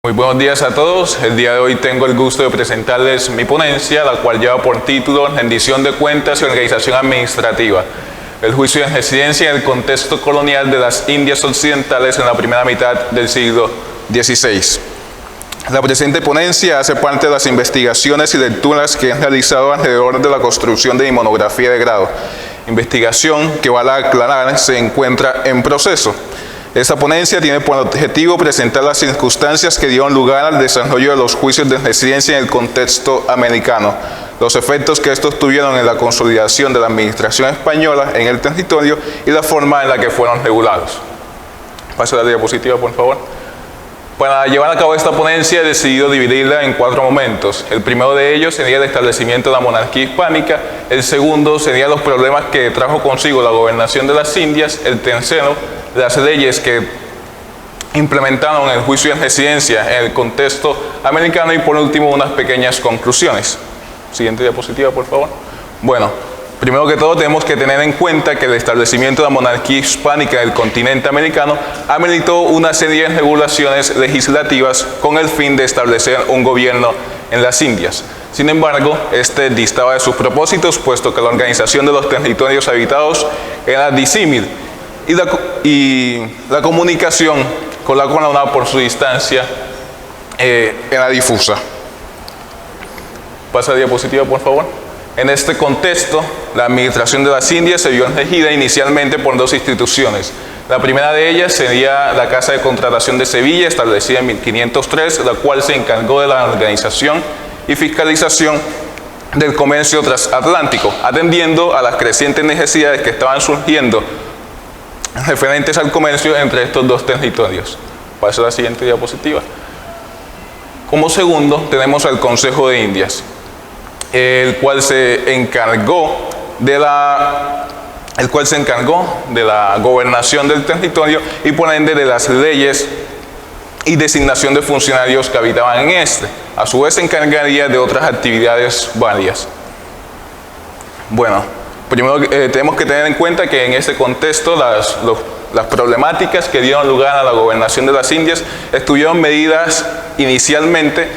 Muy buenos días a todos. El día de hoy tengo el gusto de presentarles mi ponencia, la cual lleva por título Rendición de Cuentas y Organización Administrativa. El juicio de residencia en el contexto colonial de las Indias Occidentales en la primera mitad del siglo XVI. La presente ponencia hace parte de las investigaciones y lecturas que he realizado alrededor de la construcción de mi monografía de grado. Investigación que, vale aclarar, se encuentra en proceso. Esta ponencia tiene por objetivo presentar las circunstancias que dieron lugar al desarrollo de los juicios de residencia en el contexto americano, los efectos que estos tuvieron en la consolidación de la administración española en el territorio y la forma en la que fueron regulados. Pase la diapositiva, por favor. Para llevar a cabo esta ponencia he decidido dividirla en 4 momentos. El primero de ellos sería el establecimiento de la monarquía hispánica, el segundo sería los problemas que trajo consigo la gobernación de las Indias, el tercero, las leyes que implementaron el juicio de residencia en el contexto americano y por último unas pequeñas conclusiones. Siguiente diapositiva, por favor. Bueno, primero que todo tenemos que tener en cuenta que el establecimiento de la monarquía hispánica en el continente americano ameritó una serie de regulaciones legislativas con el fin de establecer un gobierno en las Indias. Sin embargo, este distaba de sus propósitos, puesto que la organización de los territorios habitados era disímil y la comunicación con la corona por su distancia era difusa. Pasa la diapositiva, por favor. En este contexto, la administración de las Indias se vio regida inicialmente por 2 instituciones. La primera de ellas sería la Casa de Contratación de Sevilla, establecida en 1503, la cual se encargó de la organización y fiscalización del comercio transatlántico, atendiendo a las crecientes necesidades que estaban surgiendo referentes al comercio entre estos 2 territorios. Paso a la siguiente diapositiva. Como segundo, tenemos al Consejo de Indias, el cual se encargó de la gobernación del territorio y por ende de las leyes y designación de funcionarios que habitaban en este. A su vez se encargaría de otras actividades varias. Bueno, primero tenemos que tener en cuenta que en este contexto las problemáticas que dieron lugar a la gobernación de las Indias estuvieron medidas inicialmente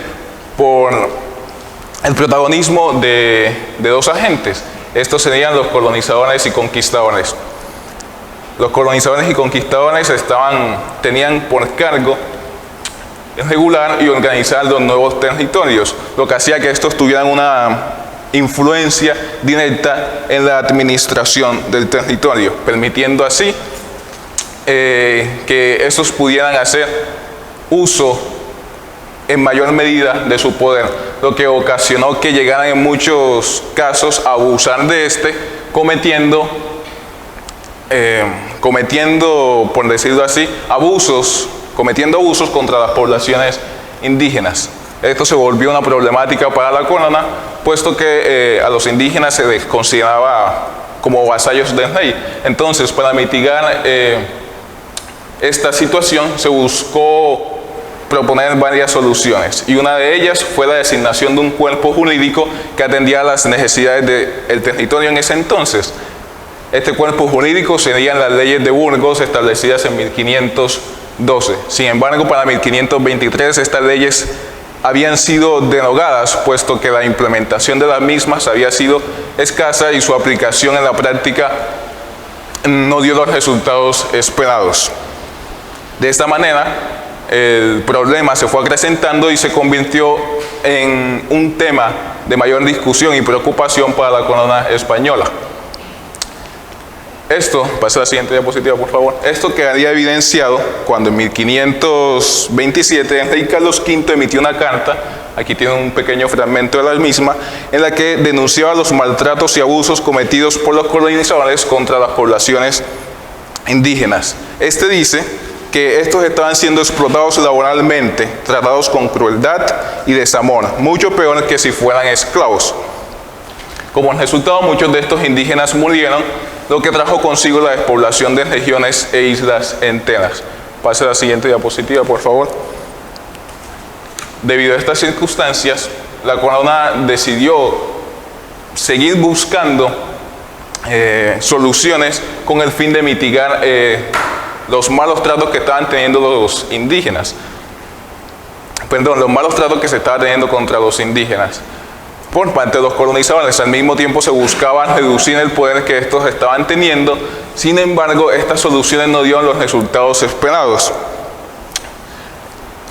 por el protagonismo de 2 agentes. Estos serían los colonizadores y conquistadores. Los colonizadores y conquistadores tenían por cargo regular y organizar los nuevos territorios, lo que hacía que estos tuvieran una influencia directa en la administración del territorio, permitiendo así que estos pudieran hacer uso en mayor medida de su poder, lo que ocasionó que llegaran en muchos casos a abusar de cometiendo, por decirlo así, cometiendo abusos contra las poblaciones indígenas. Esto se volvió una problemática para la corona, puesto que a los indígenas se les consideraba como vasallos del rey. Entonces, para mitigar esta situación, se buscó proponer varias soluciones, y una de ellas fue la designación de un cuerpo jurídico que atendía a las necesidades del territorio en ese entonces. Este cuerpo jurídico serían las leyes de Burgos, establecidas en 1512. Sin embargo, para 1523 estas leyes habían sido derogadas, puesto que la implementación de las mismas había sido escasa y su aplicación en la práctica no dio los resultados esperados. De esta manera, el problema se fue acrecentando y se convirtió en un tema de mayor discusión y preocupación para la corona española. Esto, pasa a la siguiente diapositiva, por favor. Esto quedaría evidenciado cuando en 1527 el rey Carlos V emitió una carta, aquí tiene un pequeño fragmento de la misma, en la que denunciaba los maltratos y abusos cometidos por los colonizadores contra las poblaciones indígenas. Este dice que estos estaban siendo explotados laboralmente, tratados con crueldad y desamor, mucho peor que si fueran esclavos. Como resultado, muchos de estos indígenas murieron, lo que trajo consigo la despoblación de regiones e islas enteras. Pase a la siguiente diapositiva, por favor. Debido a estas circunstancias, la corona decidió seguir buscando soluciones con el fin de mitigar los malos tratos que estaban teniendo los indígenas. los malos tratos que se estaba teniendo contra los indígenas por parte de los colonizadores. Al mismo tiempo se buscaba reducir el poder que estos estaban teniendo. Sin embargo, estas soluciones no dieron los resultados esperados.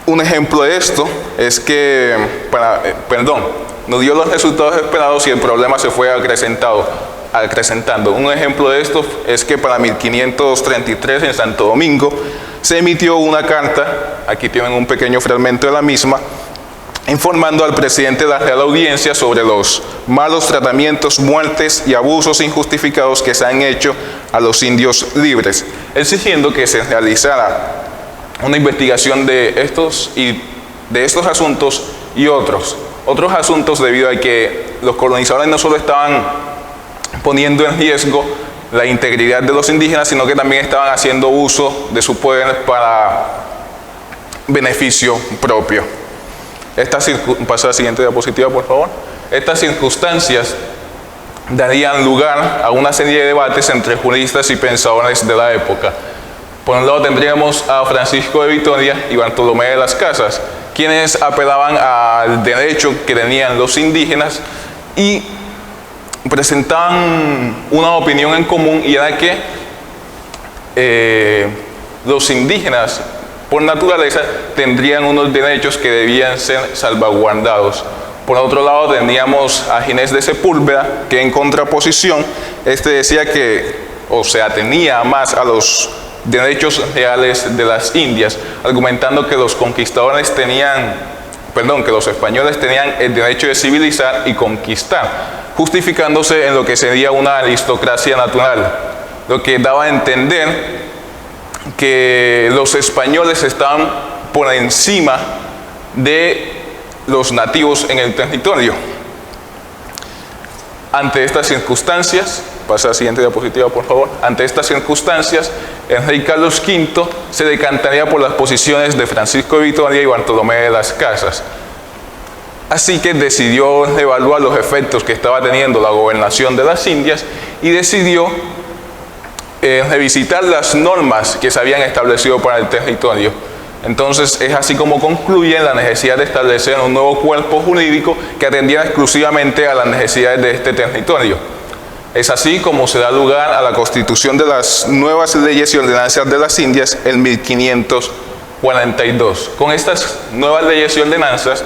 Un ejemplo de esto es que, no dio los resultados esperados y el problema se fue acrecentando. Un ejemplo de esto es que para 1533 en Santo Domingo se emitió una carta, aquí tienen un pequeño fragmento de la misma, informando al presidente de la Real Audiencia sobre los malos tratamientos, muertes y abusos injustificados que se han hecho a los indios libres, exigiendo que se realizara una investigación de estos asuntos y otros asuntos, debido a que los colonizadores no solo estaban poniendo en riesgo la integridad de los indígenas, sino que también estaban haciendo uso de su poder para beneficio propio. Pasa a la siguiente diapositiva, por favor. Estas circunstancias darían lugar a una serie de debates entre juristas y pensadores de la época. Por un lado tendríamos a Francisco de Vitoria y Bartolomé de las Casas, quienes apelaban al derecho que tenían los indígenas y presentaban una opinión en común, y era que los indígenas por naturaleza tendrían unos derechos que debían ser salvaguardados. Por otro lado teníamos a Ginés de Sepúlveda, que en contraposición decía que, atenía más a los derechos reales de las Indias, argumentando que los conquistadores que los españoles tenían el derecho de civilizar y conquistar, justificándose en lo que sería una aristocracia natural, lo que daba a entender que los españoles estaban por encima de los nativos en el territorio. Ante estas circunstancias, pasa a la siguiente diapositiva, por favor. Ante estas circunstancias, el rey Carlos V se decantaría por las posiciones de Francisco de Vitoria y Bartolomé de las Casas. Así que decidió evaluar los efectos que estaba teniendo la gobernación de las Indias y decidió revisitar las normas que se habían establecido para el territorio. Entonces es así como concluye la necesidad de establecer un nuevo cuerpo jurídico que atendiera exclusivamente a las necesidades de este territorio. Es así como se da lugar a la constitución de las nuevas leyes y ordenanzas de las Indias en 1542. Con estas nuevas leyes y ordenanzas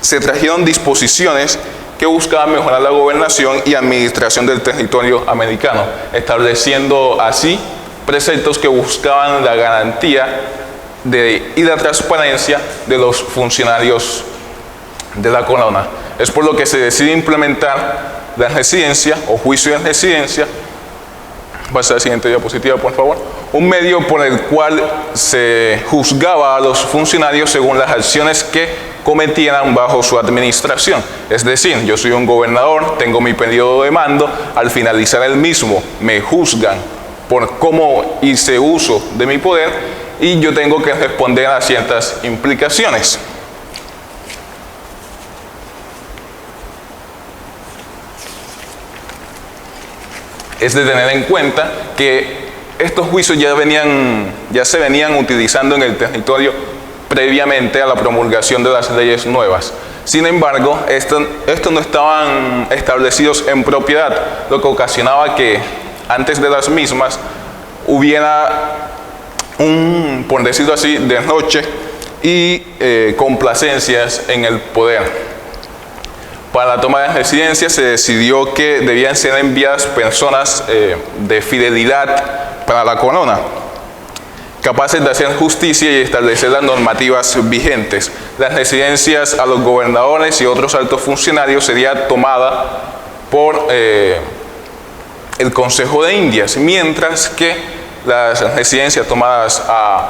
se trajeron disposiciones que buscaban mejorar la gobernación y administración del territorio americano, estableciendo así preceptos que buscaban la garantía y la transparencia de los funcionarios de la corona. Es por lo que se decide implementar la residencia o juicio de residencia. Pasa a la siguiente diapositiva, por favor. Un medio por el cual se juzgaba a los funcionarios según las acciones que cometieran bajo su administración. Es decir, yo soy un gobernador, tengo mi periodo de mando, al finalizar el mismo me juzgan por cómo hice uso de mi poder y yo tengo que responder a ciertas implicaciones. Es de tener en cuenta que estos juicios ya se venían utilizando en el territorio previamente a la promulgación de las leyes nuevas. Sin embargo, estos no estaban establecidos en propiedad, lo que ocasionaba que antes de las mismas hubiera por decirlo así, derroche y complacencias en el poder. Para la toma de residencia se decidió que debían ser enviadas personas de fidelidad para la corona, capaces de hacer justicia y establecer las normativas vigentes. Las residencias a los gobernadores y otros altos funcionarios sería tomada por el Consejo de Indias, mientras que las residencias tomadas a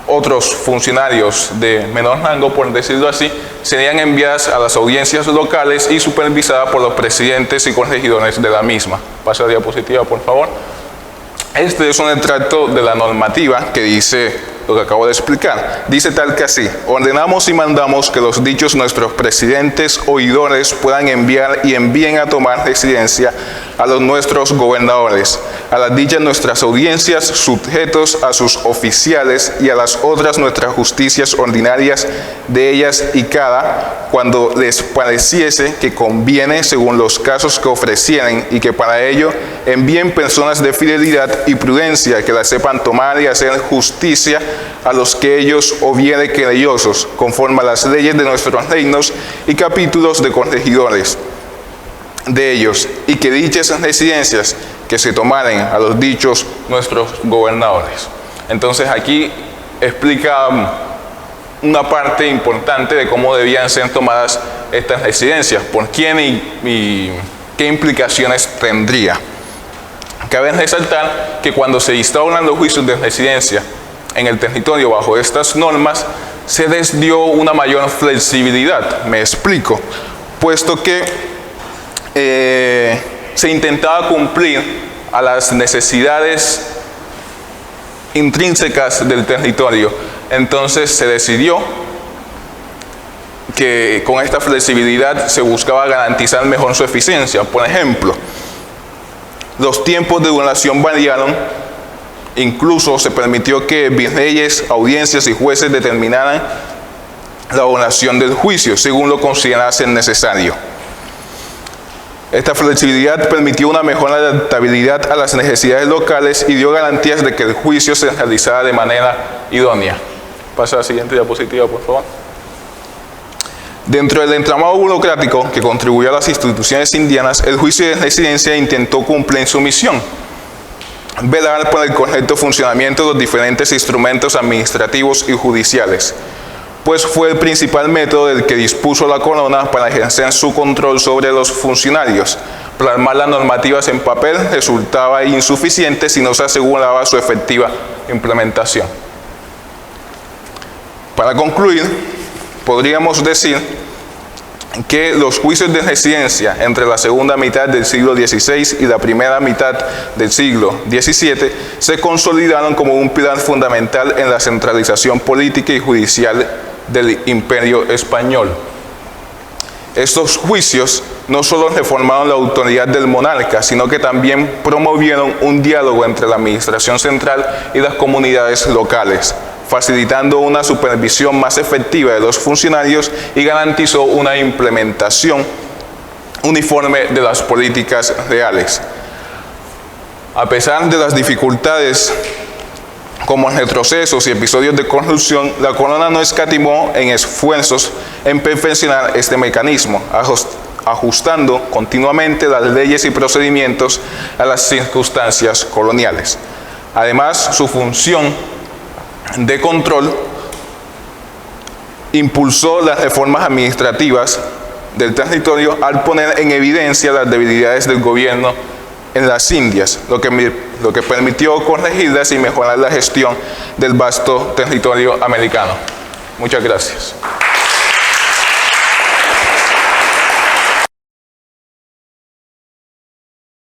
otros funcionarios de menor rango, por decirlo así, serían enviadas a las audiencias locales y supervisadas por los presidentes y corregidores de la misma. Pasa a la diapositiva, por favor. Este es un extracto de la normativa que dice lo que acabo de explicar. Dice tal que así: ordenamos y mandamos que los dichos nuestros presidentes oidores puedan enviar y envíen a tomar residencia a los nuestros gobernadores, a las dichas nuestras audiencias, sujetos a sus oficiales, y a las otras nuestras justicias ordinarias de ellas, y cada, cuando les pareciese que conviene, según los casos que ofrecieren, y que para ello envíen personas de fidelidad y prudencia, que las sepan tomar y hacer justicia a los que ellos hubiere querellosos, conforme a las leyes de nuestros reinos y capítulos de corregidores de ellos, y que dichas residencias que se tomaren a los dichos nuestros gobernadores. Entonces aquí explica una parte importante de cómo debían ser tomadas estas residencias, por quién y qué implicaciones tendría. Cabe resaltar que cuando se instauran los juicios de residencia en el territorio bajo estas normas, se les dio una mayor flexibilidad. Me explico, puesto que se intentaba cumplir a las necesidades intrínsecas del territorio. Entonces se decidió que con esta flexibilidad se buscaba garantizar mejor su eficiencia. Por ejemplo, los tiempos de duración variaron, incluso se permitió que virreyes, audiencias y jueces determinaran la duración del juicio según lo considerasen necesario. Esta flexibilidad permitió una mejor adaptabilidad a las necesidades locales y dio garantías de que el juicio se realizara de manera idónea. Pasa a la siguiente diapositiva, por favor. Dentro del entramado burocrático que contribuyó a las instituciones indianas, el juicio de residencia intentó cumplir su misión: velar por el correcto funcionamiento de los diferentes instrumentos administrativos y judiciales, pues fue el principal método del que dispuso la corona para ejercer su control sobre los funcionarios. Plasmar las normativas en papel resultaba insuficiente si no se aseguraba su efectiva implementación. Para concluir, podríamos decir que los juicios de residencia entre la segunda mitad del siglo XVI y la primera mitad del siglo XVII se consolidaron como un pilar fundamental en la centralización política y judicial del Imperio Español. Estos juicios no solo reformaron la autoridad del monarca, sino que también promovieron un diálogo entre la administración central y las comunidades locales, facilitando una supervisión más efectiva de los funcionarios, y garantizó una implementación uniforme de las políticas reales. A pesar de las dificultades como retrocesos y episodios de corrupción, la corona no escatimó en esfuerzos en perfeccionar este mecanismo, ajustando continuamente las leyes y procedimientos a las circunstancias coloniales. Además, su función de control impulsó las reformas administrativas del territorio al poner en evidencia las debilidades del gobierno en las Indias, lo que permitió corregirlas y mejorar la gestión del vasto territorio americano. Muchas gracias.